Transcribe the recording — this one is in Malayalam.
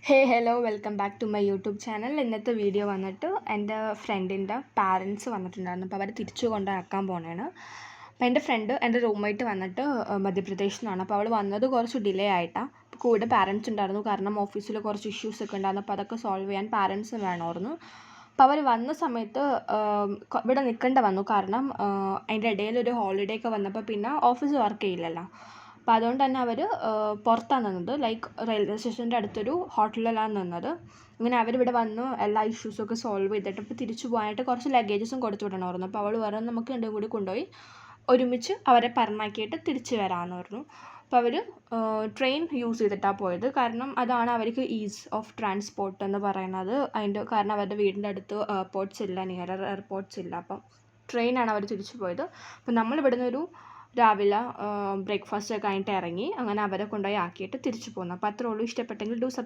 Hello welcome back to my YouTube channel. ഇന്നത്തെ വീഡിയോ വന്നിട്ട് എൻ്റെ ഫ്രണ്ടിൻ്റെ പാരൻസ് വന്നിട്ടുണ്ടായിരുന്നു. അപ്പോൾ അവർ തിരിച്ചു കൊണ്ടാക്കാൻ പോണേണ്. അപ്പോൾ എൻ്റെ ഫ്രണ്ട് എൻ്റെ റൂംമേറ്റ് വന്നിട്ട് മധ്യപ്രദേശിൽ നിന്നാണ്. അപ്പോൾ അവൾ വന്നത് കുറച്ച് ഡിലേ ആയിട്ടാണ്. കൂടെ പാരൻസ് ഉണ്ടായിരുന്നു, കാരണം ഓഫീസിൽ കുറച്ച് ഇഷ്യൂസ് ഒക്കെ ഉണ്ടായിരുന്നു. അപ്പോൾ അതൊക്കെ സോൾവ് ചെയ്യാൻ പാരൻസ് വേണമായിരുന്നു. അപ്പോൾ അവർ വന്ന സമയത്ത് ഇവിടെ നിൽക്കേണ്ട വന്നു, കാരണം അതിൻ്റെ ഇടയിൽ ഒരു ഹോളിഡേ ഒക്കെ വന്നപ്പോൾ പിന്നെ ഓഫീസ് വർക്ക് ചെയ്യില്ലല്ലോ. അപ്പോൾ അതുകൊണ്ട് തന്നെ അവർ പുറത്താണ് നിന്നത്, ലൈക്ക് റെയിൽവേ സ്റ്റേഷൻ്റെ അടുത്തൊരു ഹോട്ടലിലാണ് നിന്നത്. ഇങ്ങനെ അവരിവിടെ വന്നു എല്ലാ ഇഷ്യൂസൊക്കെ സോൾവ് ചെയ്തിട്ട് ഇപ്പോൾ തിരിച്ചു പോകാനായിട്ട് കുറച്ച് ലഗേജസും കൊടുത്തു വിടണമായിരുന്നു. അപ്പോൾ അവൾ പറഞ്ഞു നമുക്ക് രണ്ടും കൂടി കൊണ്ടുപോയി ഒരുമിച്ച് അവരെ പറഞ്ഞാക്കിയിട്ട് തിരിച്ചു വരാമെന്ന് പറഞ്ഞു. അപ്പോൾ അവർ ട്രെയിൻ യൂസ് ചെയ്തിട്ടാണ് പോയത്, കാരണം അതാണ് അവർക്ക് ഈസ് ഓഫ് ട്രാൻസ്പോർട്ട് എന്ന് പറയുന്നത്. കാരണം അവരുടെ വീടിൻ്റെ അടുത്ത് എയർപോർട്ട്സ് ഇല്ല, നിയറർ എയർപോർട്ട്സ് ഇല്ല. അപ്പം ട്രെയിനാണ് അവർ തിരിച്ചു പോയത്. അപ്പം നമ്മളിവിടുന്ന് ഒരു രാവിലെ ബ്രേക്ക്ഫാസ്റ്റ് ഒക്കെ കഴിഞ്ഞിട്ട് ഇറങ്ങി, അങ്ങനെ അവരെ കൊണ്ടുപോയി ആക്കിയിട്ട് തിരിച്ചു പോകുന്നു. അപ്പോൾ അത്രേ ഉള്ളൂ. ഇഷ്ടപ്പെട്ടെങ്കിൽ